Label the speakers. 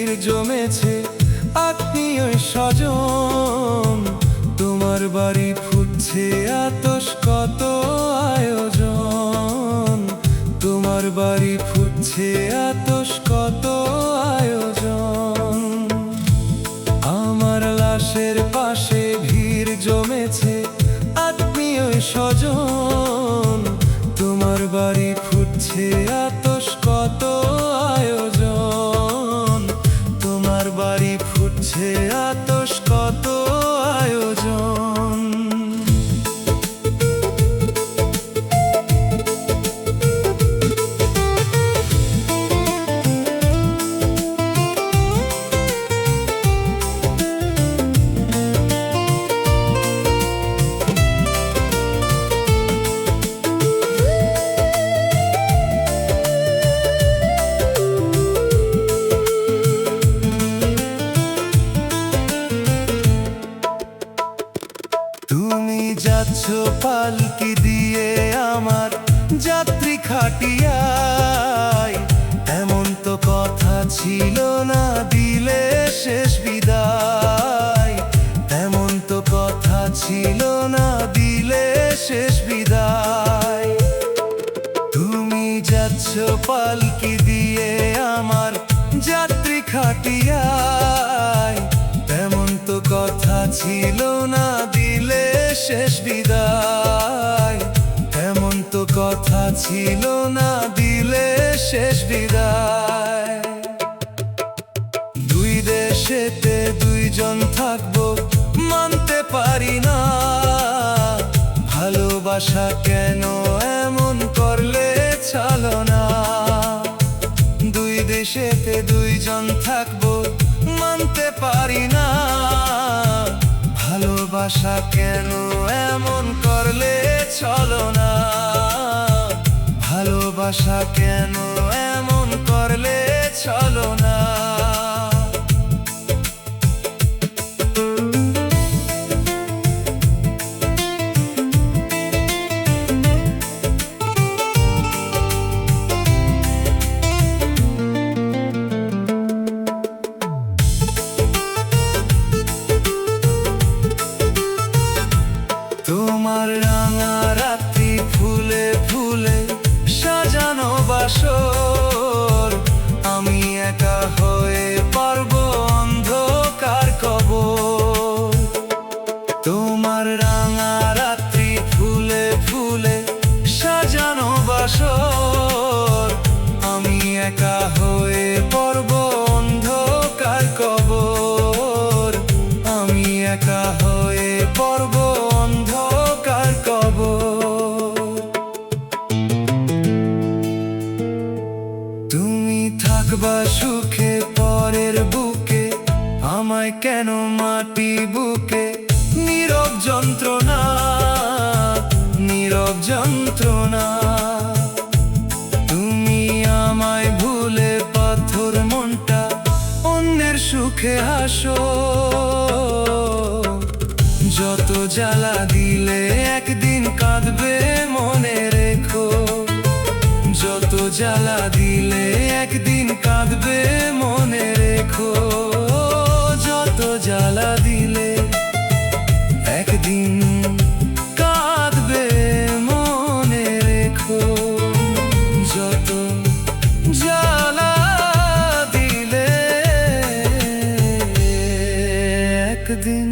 Speaker 1: ভিড় জমেছে আত্মীয় স্বজন, তোমার বাড়ি ফুটছে আতশ কত আয়োজন, তোমার বাড়ি ফুটছে আতশ কত আয়োজন। আমার লাশের পাশে ভিড় জমেছে আত্মীয় স্বজন, তোমার বাড়ি ফুটছে আতশ কত আয়োজন, তোমার বাড়ি ফুটছে আতশ কত আয়োজন। তুমি যাচ্ছ পালকি দিয়ে আমার যাত্রী খাটিয়ায়, এমন তো কথা ছিল না দিলে শেষ বিদায়, এমন তো কথা ছিল না দিলে শেষ বিদায়। তুমি যাচ্ছ পালকি দিয়ে আমার যাত্রী খাটিয়ায়, এমন তো কথা ছিল না দিলে শেষ বিদায়, এমন তো কথা ছিল না দিলে শেষ বিদায়। দুই দেশেতে দুইজন থাকবো মানতে পারি না, ভালোবাসা কেন এমন করলে ছলনা। দুই দেশেতে দুইজন থাকবো মানতে পারি না, ভালোবাসা কেন এমন করলে ছলনা, ভালোবাসা কেন এমন করলে ছলনা। তোমার রাঙা রাত্রি ফুলে ফুলে সাজানো বাসর, আমি একা হয়ে পারবো অন্ধকার কবর। তোমার রাঙা রাত্রি ফুলে ফুলে সাজানো বাসর, আমি একা হয়ে পারবো অন্ধকার কবর, আমি একা হয়ে পারবো অন্ধকার কবর। তুমি থাকবা সুখে পরের বুকে, আমায় কেন মাটি বুকে নীরব যন্ত্রণা, নীরব যন্ত্রণা। তুমি আমায় ভুলে পাথর মনটা অন্যের সুখে হাসো, যত জ্বালা দিলে একদিন কাঁদবে মনে রেখো, যত জ্বালা দিলে একদিন কাঁদবে মনে রেখো, যত জ্বালা দিলে একদিন কাঁদবে মনে রেখো, যত জ্বালা দিলে একদিন